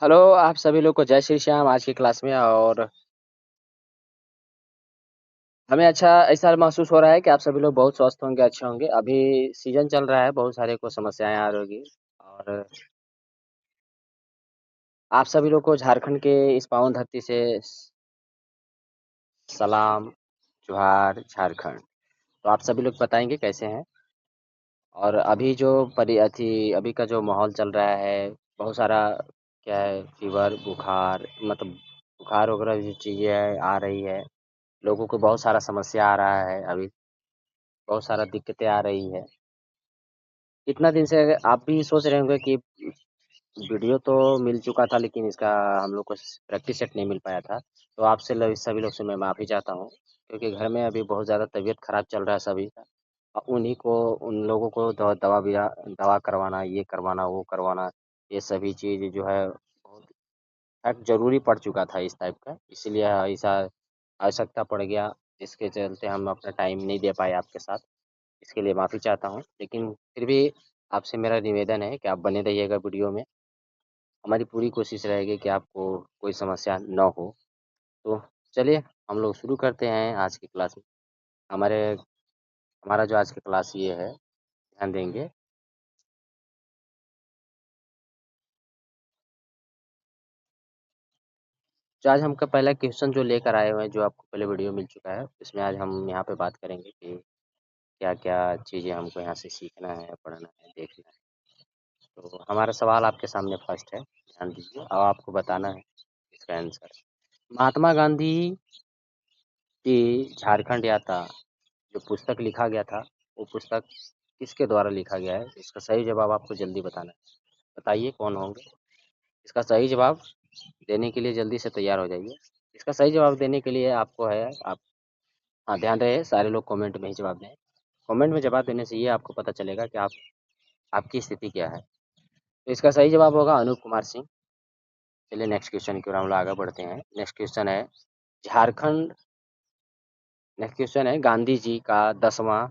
Hello, आप सभी लोग को जय श्री श्याम आज की क्लास में। और हमें अच्छा ऐसा महसूस हो रहा है कि आप सभी लोग बहुत स्वस्थ होंगे, अच्छे होंगे। अभी सीजन चल रहा है, बहुत सारे को समस्याएं आ रही होगी। और आप सभी लोग को झारखंड के इस पावन धरती से सलाम, जोहार झारखंड। तो आप सभी लोग बताएंगे कैसे हैं। और अभी जो परि अथी अभी का जो माहौल चल रहा है, बहुत सारा क्या है, फीवर, बुखार, मतलब बुखार वगैरह जो चीज़ें आ रही है, लोगों को बहुत सारा समस्या आ रहा है। अभी बहुत सारा दिक्कतें आ रही है। इतना दिन से आप भी सोच रहे होंगे कि वीडियो तो मिल चुका था, लेकिन इसका हम लोग को प्रैक्टिस सेट नहीं मिल पाया था। तो आपसे सभी लोग से मैं माफ़ी चाहता हूँ, क्योंकि घर में अभी बहुत ज़्यादा तबीयत खराब चल रहा है सभी का। उन्हीं को, उन लोगों को दवा करवाना, ये करवाना, वो करवाना, ये सभी चीज़ जो है बहुत ज़रूरी पड़ चुका था इस टाइप का। इसीलिए ऐसा आवश्यकता पड़ गया, जिसके चलते हम अपना टाइम नहीं दे पाए आपके साथ। इसके लिए माफ़ी चाहता हूँ, लेकिन फिर भी आपसे मेरा निवेदन है कि आप बने रहिएगा वीडियो में। हमारी पूरी कोशिश रहेगी कि आपको कोई समस्या न हो। तो चलिए, हम लोग शुरू करते हैं आज की क्लास में। हमारे हमारा जो आज की क्लास ये है, ध्यान देंगे। जो आज हमका पहला क्वेश्चन जो लेकर आए हुए हैं, जो आपको पहले वीडियो मिल चुका है, इसमें आज हम यहाँ पे बात करेंगे कि क्या-क्या चीज़ें हमको यहाँ से सीखना है, पढ़ना है, देखना है। तो हमारा सवाल आपके सामने फर्स्ट है, ध्यान दीजिए और आपको बताना है इसका आंसर। महात्मा गांधी की झारखंड यात्रा जो पुस्तक लिखा गया था, वो पुस्तक किसके द्वारा लिखा गया है? इसका सही जवाब आपको जल्दी बताना है। बताइए कौन होंगे? इसका सही जवाब देने के लिए जल्दी से तैयार हो जाइए। इसका सही जवाब देने के लिए आपको है, आप हाँ, ध्यान रहे सारे लोग कमेंट में ही जवाब दें। कमेंट में जवाब देने से ये आपको पता चलेगा कि आपकी स्थिति क्या है। तो इसका सही जवाब होगा अनूप कुमार सिंह। चलिए नेक्स्ट क्वेश्चन की ओर हम लोग आगे बढ़ते हैं। नेक्स्ट क्वेश्चन है झारखंड नेक्स्ट क्वेश्चन है गांधी जी का 10वां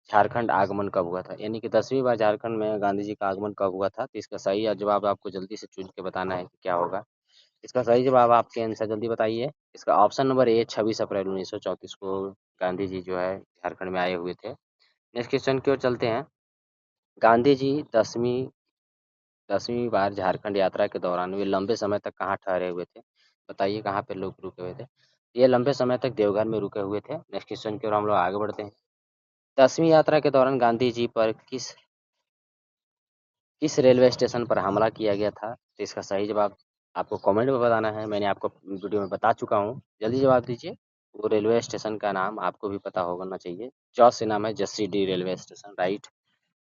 झारखंड आगमन कब हुआ था? यानी कि 10वीं बार झारखंड में गांधी जी का आगमन कब हुआ था? तो इसका सही जवाब आपको जल्दी से चुन के बताना है कि क्या होगा। इसका सही जवाब आपके आंसर जल्दी बताइए। इसका ऑप्शन नंबर ए 26 अप्रैल 1934 को गांधी जी जो है झारखंड में आए हुए थे। नेक्स्ट क्वेश्चन की ओर चलते हैं। गांधी जी 10वीं बार झारखंड यात्रा के दौरान वे लंबे समय तक कहाँ ठहरे हुए थे? बताइए कहाँ पे लोग रुके हुए थे? ये लंबे समय तक देवघर में रुके हुए थे। नेक्स्ट क्वेश्चन की ओर हम लोग आगे बढ़ते हैं। 10वीं यात्रा के दौरान गांधी जी पर किस रेलवे स्टेशन पर हमला किया गया था? तो इसका सही जवाब आपको कमेंट में बताना है। मैंने आपको वीडियो में बता चुका हूँ, जल्दी जवाब दीजिए। वो रेलवे स्टेशन का नाम आपको भी पता होना चाहिए। जॉ से नाम है, Jassi D railway station, right.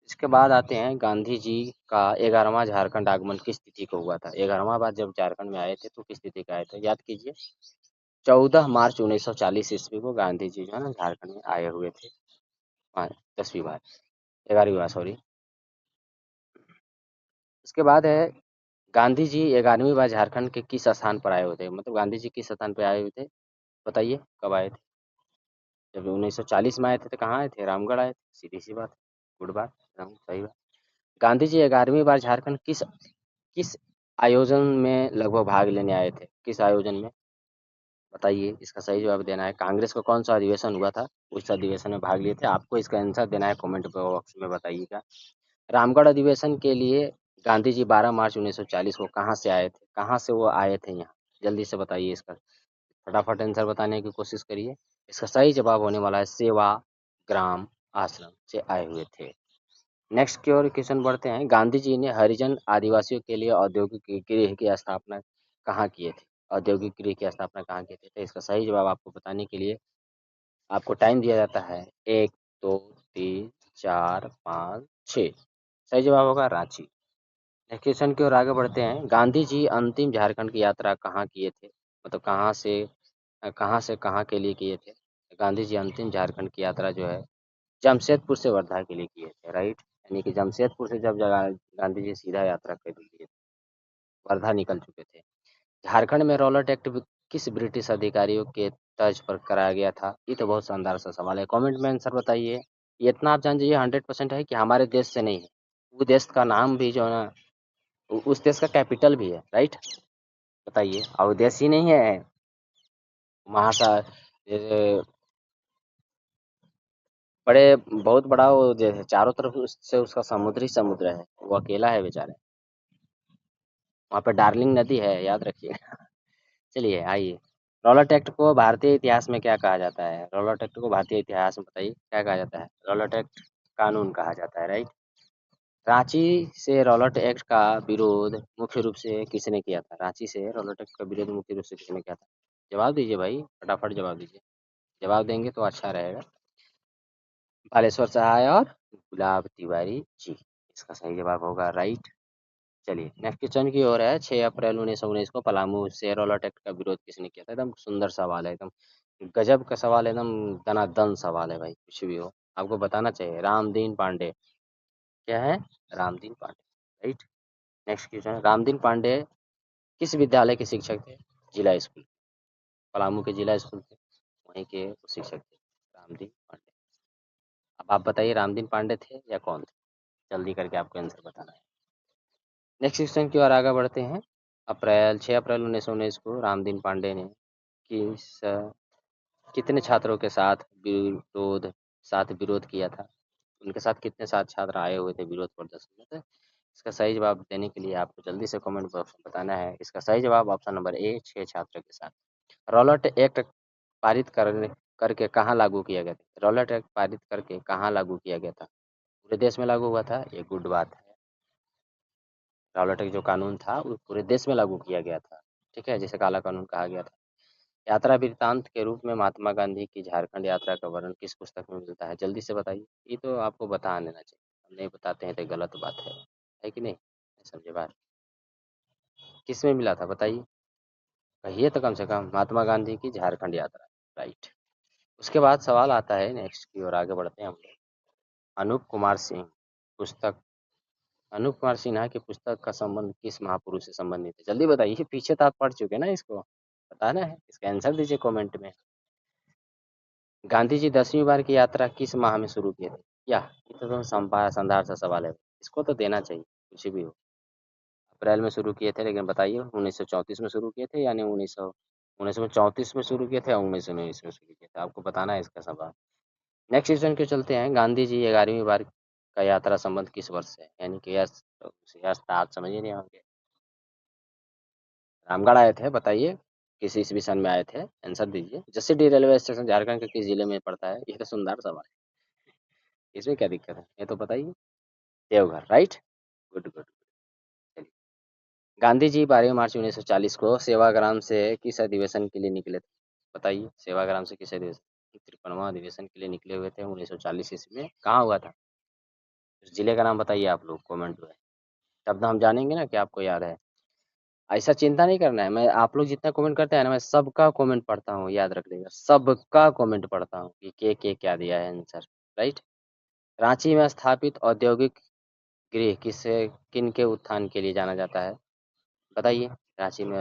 इसके बाद आते हैं गांधी जी का 11वां झारखंड आगमन किस तिथि को हुआ था? 11वां बार जब झारखंड में आए थे तो किस तिथि का आए थे, याद कीजिए। 14 मार्च 1940 ईस्वी को गांधी जी जो है ना झारखंड में आए हुए थे। हाँ, 10वीं बार, 11वीं बार सॉरी। उसके बाद है गांधी जी 11वीं बार झारखंड के किस स्थान पर आए हुए थे? मतलब गांधी जी किस स्थान पर आए हुए थे? बताइए कब आए थे? जब 1940 में आए थे तो कहाँ आए थे? रामगढ़ आए थे, सीधी सी बात। गुड बात, एकदम सही बात। गांधी जी 11वीं बार झारखंड किस किस आयोजन में लगभग भाग लेने आए थे? किस आयोजन में? बताइए, इसका सही जवाब देना है। कांग्रेस का कौन सा अधिवेशन हुआ था, उस अधिवेशन में भाग लिए थे? आपको इसका आंसर देना है, कमेंट बॉक्स में बताइएगा। रामगढ़ अधिवेशन के लिए गांधी जी 12 मार्च 1940 को कहाँ से आए थे? कहाँ से वो आए थे यहाँ? जल्दी से बताइए इसका। फटाफट आंसर बताने की कोशिश करिए। इसका सही जवाब होने वाला है सेवा ग्राम आश्रम से आए हुए थे। नेक्स्ट की ओर क्वेश्चन बढ़ते हैं। गांधी जी ने हरिजन आदिवासियों के लिए औद्योगिक गृह की स्थापना कहाँ किए थे? औद्योगिक गृह की स्थापना कहाँ किए थे? तो इसका सही जवाब आपको बताने के लिए आपको टाइम दिया जाता है। 1, 2, 3, 4, 5, 6। सही जवाब होगा रांची। नेक्स्ट क्वेश्चन की ओर आगे बढ़ते हैं। गांधी जी अंतिम झारखंड की यात्रा कहाँ किए थे? मतलब कहाँ से कहाँ के लिए किए थे? गांधी जी अंतिम झारखंड की यात्रा जो है जमशेदपुर से वर्धा के लिए किए थे, राइट। यानी कि जमशेदपुर से जब गांधी जी सीधा यात्रा कर लिए, वर्धा निकल चुके थे। झारखंड में रॉलेट एक्ट किस ब्रिटिश अधिकारियों के तर्ज पर कराया गया था? ये तो बहुत शानदार सा सवाल है, कमेंट में आंसर बताइए। ये इतना आप जान जाइए 100% है कि हमारे देश से नहीं है। वो देश का नाम भी जो है ना उस देश का कैपिटल भी है, राइट? बताइए। अवदेशी नहीं है, महासा ये बड़े बहुत बड़ा वो जो है, चारों तरफ से उसका समुद्र ही समुद्र है, वो अकेला है बेचारे। वहाँ पे डार्लिंग नदी है, याद रखिए। चलिए आइए। रॉलट एक्ट को भारतीय इतिहास में क्या कहा जाता है? रॉलट एक्ट को भारतीय इतिहास में बताइए क्या कहा जाता है? रॉलट एक्ट कानून कहा जाता है, राइट? रांची से रॉलट एक्ट का विरोध मुख्य रूप से किसने किया था? रांची से रॉलट एक्ट का विरोध मुख्य रूप से किसने किया था? जवाब दीजिए भाई, फटाफट जवाब दीजिए। जवाब देंगे तो अच्छा रहेगा। बालेश्वर सहाय और गुलाब तिवारी जी, इसका सही जवाब होगा, राइट। चलिए नेक्स्ट क्वेश्चन की ओर है। 6 अप्रैल 1919 को पलामू से रॉलट एक्ट का विरोध किसने किया था? एकदम सुंदर सवाल है, एकदम गजब का सवाल है, एकदम दनादन सवाल है भाई, कुछ भी हो आपको बताना चाहिए। रामदीन पांडे। क्या है? Ramdeen Pandey, right. Next question, Ramdeen Pandey किस विद्यालय के शिक्षक थे? जिला स्कूल, पलामू के जिला स्कूल थे, वहीं के वो शिक्षक थे रामदीन पांडे। अब आप बताइए रामदीन पांडे थे या कौन थे? जल्दी करके आपको आंसर बताना है। नेक्स्ट क्वेश्चन की ओर आगे बढ़ते हैं। 6 अप्रैल 1919 को रामदीन पांडे ने किस कितने छात्रों के साथ विरोध किया था? उनके साथ कितने साथ छात्र आए हुए थे विरोध प्रदर्शन में? तो इसका सही जवाब देने के लिए आपको जल्दी से कमेंट बॉक्स में बताना है। इसका सही जवाब ऑप्शन नंबर ए, 6 छात्रों के साथ। रॉलट एक्ट पारित करने करके कहाँ लागू किया गया था? रॉलट एक्ट पारित करके कहाँ लागू किया गया था? पूरे देश में लागू हुआ था, ये गुड बात है। रॉलट एक्ट जो कानून था वो पूरे देश में लागू किया गया था, ठीक है, जिसे काला कानून कहा गया था। यात्रा वृत्तांत के रूप में महात्मा गांधी की झारखंड यात्रा का वर्णन किस पुस्तक में मिलता है? जल्दी से बताइए। ये तो आपको बता देना चाहिए, हम नहीं बताते हैं तो गलत बात है कि नहीं? समझे बात? किस में मिला था बताइए, कहिए तो कम से कम। महात्मा गांधी की झारखंड यात्रा, राइट। उसके बाद सवाल आता है नेक्स्ट की ओर आगे बढ़ते हैं हम लोग। अनूप कुमार सिंह पुस्तक अनूप कुमार सिन्हा की पुस्तक का संबंध किस महापुरुष से संबंधित है? जल्दी बताइए, पीछे तो आप पढ़ चुके हैं ना, इसको बताना है, इसका आंसर दीजिए कमेंट में। गांधी जी 10वीं बार की यात्रा किस माह में शुरू किए थे? या ये तो संधार सा सवाल है, इसको तो देना चाहिए, कुछ भी हो। अप्रैल में शुरू किए थे, लेकिन बताइए 1934 में शुरू किए थे, यानी 1934 में शुरू किए थे या 1919 में शुरू किए थे? आपको बताना है इसका सवाल। नेक्स्ट क्वेश्चन के चलते हैं। गांधी जी 11वीं बार का यात्रा संबंध किस वर्ष से है? यानी कि यस था, आप समझ ही नहीं होंगे। रामगढ़ आए थे, बताइए किस ईस्वी सन में आए थे? आंसर दीजिए। जसीडीह रेलवे स्टेशन झारखंड के किस जिले में पड़ता है? ये तो सुंदर सवाल है, इसमें क्या दिक्कत है, ये तो बताइए। देवघर, राइट। Good good. चलिए, गांधी जी 12 मार्च 1940 को सेवाग्राम से किस अधिवेशन के लिए निकले थे? बताइए, सेवाग्राम से किस अधिवेशन? 53वां अधिवेशन के लिए निकले हुए थे 1940 ईस्वी में। कहाँ हुआ था? उस जिले का नाम बताइए आप लोग कमेंट में, तब हम जानेंगे ना कि आपको याद है। ऐसा चिंता नहीं करना है, मैं आप लोग जितना कमेंट करते हैं ना, मैं सबका कमेंट पढ़ता हूँ, याद रख लीजिएगा, सबका कमेंट पढ़ता हूँ कि के क्या दिया है आंसर, राइट। रांची में स्थापित औद्योगिक गृह किन के उत्थान के लिए जाना जाता है? बताइए। रांची में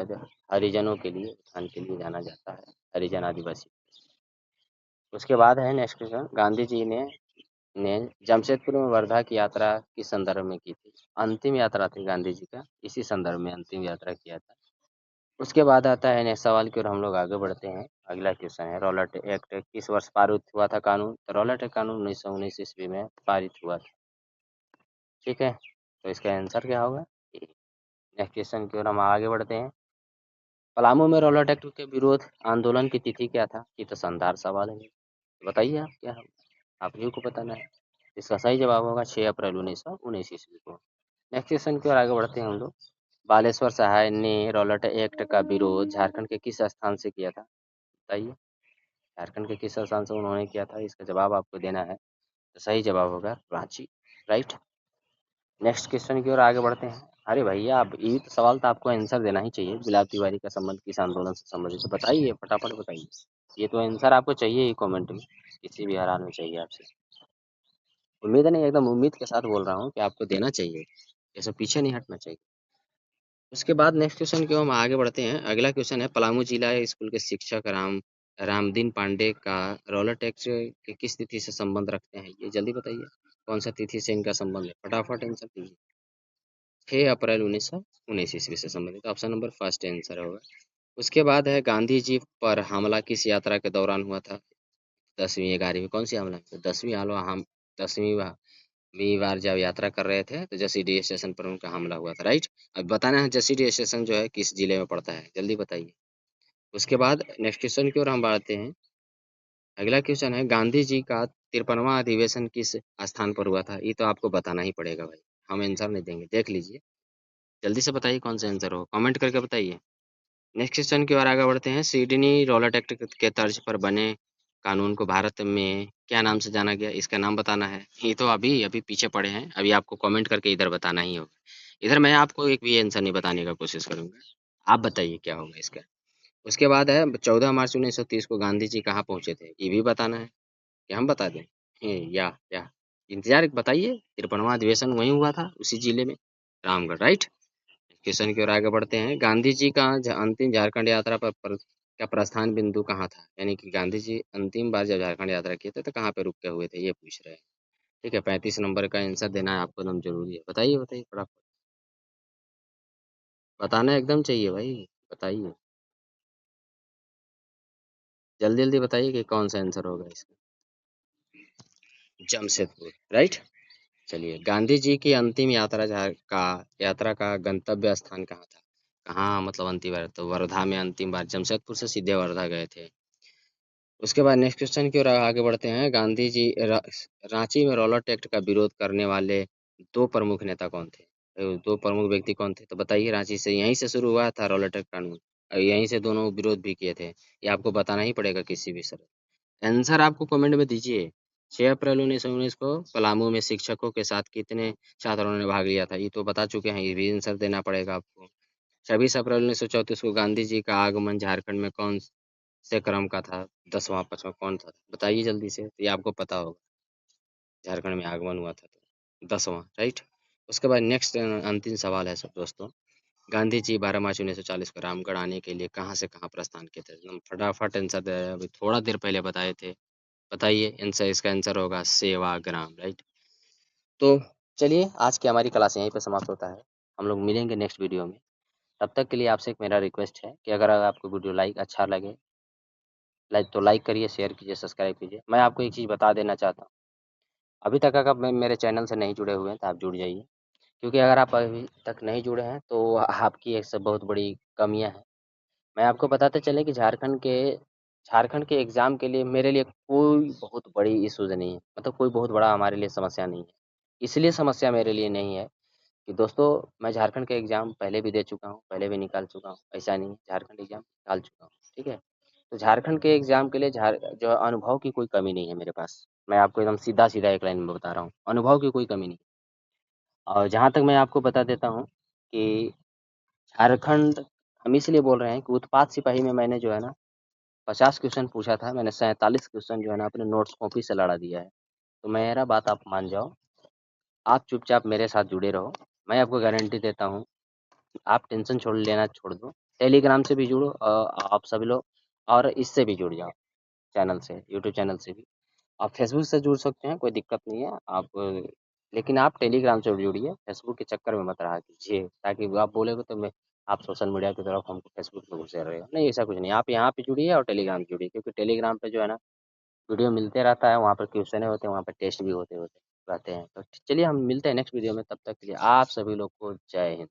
हरिजनों के लिए उत्थान के लिए जाना जाता है, हरिजन आदिवासी। उसके बाद है नेक्स्ट क्वेश्चन। गांधी जी ने जमशेदपुर में वर्धा की यात्रा किस संदर्भ में की थी? अंतिम यात्रा थी गांधी जी का, इसी संदर्भ में अंतिम यात्रा किया था। उसके बाद आता है नेक्स्ट सवाल की ओर हम लोग आगे बढ़ते हैं। अगला क्वेश्चन है, रॉलट एक्ट किस वर्ष पारित हुआ था कानून? तो रॉलट एक्ट कानून 1919 ईस्वी में पारित हुआ था, ठीक है। तो इसका आंसर क्या होगा? नेक्स्ट क्वेश्चन की ओर हम आगे बढ़ते हैं। पलामू में रॉलट एक्ट के विरोध आंदोलन की तिथि क्या था? ये तो शानदार सवाल है, बताइए आप क्या है? आप ही को बताना है। इसका सही जवाब होगा 6 अप्रैल 1919 ईस्वी को। नेक्स्ट क्वेश्चन की ओर आगे बढ़ते हैं हम लोग। बालेश्वर सहाय ने रॉलट एक्ट का विरोध झारखंड के किस स्थान से किया था? बताइए, झारखंड के किस स्थान से उन्होंने किया था? इसका जवाब आपको देना है, तो सही जवाब होगा रांची, राइट। नेक्स्ट क्वेश्चन की ओर आगे बढ़ते हैं। अरे भैया, आप ये तो सवाल तो आपको आंसर देना ही चाहिए। गुलाब तिवारी का संबंध किस आंदोलन से संबंधित है? बताइए, फटाफट बताइए। ये तो आंसर आपको चाहिए ही कमेंट में, किसी भी हाल में चाहिए आपसे। उम्मीद नहीं, एकदम उम्मीद के साथ बोल रहा हूँ कि आपको देना चाहिए, ऐसे पीछे नहीं हटना चाहिए। उसके बाद नेक्स्ट क्वेश्चन की ओर हम आगे बढ़ते हैं। अगला क्वेश्चन है, पलामू जिला स्कूल के शिक्षक रामदीन पांडे का रॉलट एक्ट के किस तिथि से संबंध रखते हैं? ये जल्दी बताइए, कौन सा तिथि से इनका संबंध है? फटाफट आंसर दीजिए। 6 अप्रैल 1919 ईस्वी से संबंधित। ऑप्शन नंबर फर्स्ट आंसर होगा। उसके बाद है गांधी जी पर हमला किस यात्रा के दौरान हुआ था? 10वीं 11वीं कौन सी हमला? तो 10वीं बार जब यात्रा कर रहे थे तो जसीडीह स्टेशन पर उनका हमला हुआ था, राइट। अब बताना है जसीडीह स्टेशन जो है किस जिले में पड़ता है, जल्दी बताइए। उसके बाद नेक्स्ट क्वेश्चन की ओर हम बढ़ते हैं। अगला क्वेश्चन है गांधी जी का 53वां अधिवेशन किस स्थान पर हुआ था? ये तो आपको बताना ही पड़ेगा भाई, हम आंसर नहीं देंगे, देख लीजिए। जल्दी से बताइए कौन सा आंसर हो, कमेंट करके बताइए। नेक्स्ट क्वेश्चन की ओर आगे बढ़ते हैं। सिडनी रॉलेट एक्ट के तर्ज पर बने कानून को भारत में क्या नाम से जाना गया? इसका नाम बताना है। ये तो अभी अभी पीछे पड़े हैं, अभी आपको कमेंट करके इधर बताना ही होगा। इधर मैं आपको एक भी आंसर नहीं बताने का कोशिश करूंगा, आप बताइए क्या होगा इसका। उसके बाद है 14 मार्च 1930 को गांधी जी कहाँ पहुंचे थे? ये भी बताना है कि हम बता दें? या इंतजार बताइए। 53वां अधिवेशन वहीं हुआ था, उसी जिले में, रामगढ़, राइट। क्वेश्चन की ओर आगे बढ़ते हैं। गांधी जी का अंतिम झारखंड यात्रा का प्रस्थान बिंदु कहाँ था? यानी कि गांधी जी अंतिम बार जब झारखंड यात्रा किए थे तो कहाँ पे रुक के हुए थे, ये पूछ रहे हैं। ठीक है, 35 नंबर का आंसर देना है आपको, एकदम जरूरी है। बताइए बताइए फटाफट, बताना एकदम चाहिए भाई, बताइए जल्दी जल्दी बताइए कि कौन सा आंसर होगा इसका। जमशेदपुर, राइट। चलिए, गांधी जी की अंतिम यात्रा का गंतव्य स्थान कहाँ था? कहाँ मतलब अंतिम बार? तो वर्धा में अंतिम बार, जमशेदपुर से सीधे वर्धा गए थे। उसके बाद नेक्स्ट क्वेश्चन की ओर आगे बढ़ते हैं। गांधी जी रांची में रॉलेट एक्ट का विरोध करने वाले दो प्रमुख नेता कौन थे? दो प्रमुख व्यक्ति कौन थे? तो बताइए। रांची से, यहीं से शुरू हुआ था रॉलेट एक्ट कानून, और यहीं से दोनों विरोध भी किए थे। ये आपको बताना ही पड़ेगा किसी भी तरह। आंसर आपको कमेंट में दीजिए। 6 अप्रैल 1919 को पलामू में शिक्षकों के साथ कितने छात्रों ने भाग लिया था? ये तो बता चुके हैं, ये भी आंसर देना पड़ेगा आपको। 26 अप्रैल 1934 को गांधी जी का आगमन झारखंड में कौन से क्रम का था? 10वां 5वां कौन था? बताइए जल्दी से, तो ये आपको पता होगा। झारखंड में आगमन हुआ था तो 10वां, राइट। उसके बाद नेक्स्ट अंतिम सवाल है सब दोस्तों। गांधी जी 12 मार्च 1940 को रामगढ़ आने के लिए कहाँ से कहाँ प्रस्थान किए थे? एकदम फटाफट आंसर दे रहे हैं, अभी थोड़ा देर पहले बताए थे। बताइए आंसर, इसका आंसर होगा सेवाग्राम, राइट। तो चलिए, आज की हमारी क्लास यहीं पे समाप्त होता है। हम लोग मिलेंगे नेक्स्ट वीडियो में। तब तक के लिए आपसे एक मेरा रिक्वेस्ट है कि अगर आपको वीडियो अच्छा लगे, लाइक करिए, शेयर कीजिए, सब्सक्राइब कीजिए। मैं आपको एक चीज़ बता देना चाहता हूँ। अभी तक अगर मेरे चैनल से नहीं जुड़े हुए हैं तो आप जुड़ जाइए, क्योंकि अगर आप अभी तक नहीं जुड़े हैं तो आपकी एक सब बहुत बड़ी कमियाँ हैं। मैं आपको बताते चले कि झारखंड के एग्ज़ाम के लिए मेरे लिए कोई बहुत बड़ी इश्यूज़ नहीं है, मतलब कोई बहुत बड़ा हमारे लिए समस्या नहीं है। इसलिए समस्या मेरे लिए नहीं है कि दोस्तों, मैं झारखंड के एग्ज़ाम पहले भी दे चुका हूँ, पहले भी निकाल चुका हूँ, ऐसा नहीं है, झारखंड एग्ज़ाम निकाल चुका हूँ, ठीक है? तो झारखंड के एग्ज़ाम के लिए जो है अनुभव की कोई कमी नहीं है मेरे पास। मैं आपको एकदम सीधा-सीधा एक लाइन में बता रहा हूँ, अनुभव की कोई कमी नहीं। और जहाँ तक मैं आपको बता देता हूँ कि झारखंड हम इसलिए बोल रहे हैं कि उत्पात सिपाही में मैंने जो है ना 50 क्वेश्चन पूछा था, मैंने 47 क्वेश्चन जो है ना अपने नोट्स कॉपी से लड़ा दिया है। तो मेरा बात आप मान जाओ, आप चुपचाप मेरे साथ जुड़े रहो। मैं आपको गारंटी देता हूँ, आप टेंशन छोड़ लेना छोड़ दो। टेलीग्राम से भी जुड़ो, आप सभी लोग, और इससे भी जुड़ जाओ, चैनल से, यूट्यूब चैनल से भी। आप फेसबुक से जुड़ सकते हैं, कोई दिक्कत नहीं है। आप लेकिन आप टेलीग्राम से जुड़िए, फेसबुक के चक्कर में मत रहा कीजिए, ताकि वो आप बोलेगे तो मैं आप सोशल मीडिया की तरफ हमको फेसबुक पे घुसे रहे हो। नहीं, ऐसा कुछ नहीं, आप यहाँ पे जुड़िए और टेलीग्राम जुड़िए, क्योंकि टेलीग्राम पे जो है ना वीडियो मिलते रहता है, वहाँ पर क्वेश्चन होते हैं, वहाँ पर टेस्ट भी होते होते रहते हैं। तो चलिए हम मिलते हैं नेक्स्ट वीडियो में, तब तक के लिए आप सभी लोग को जय हिंद।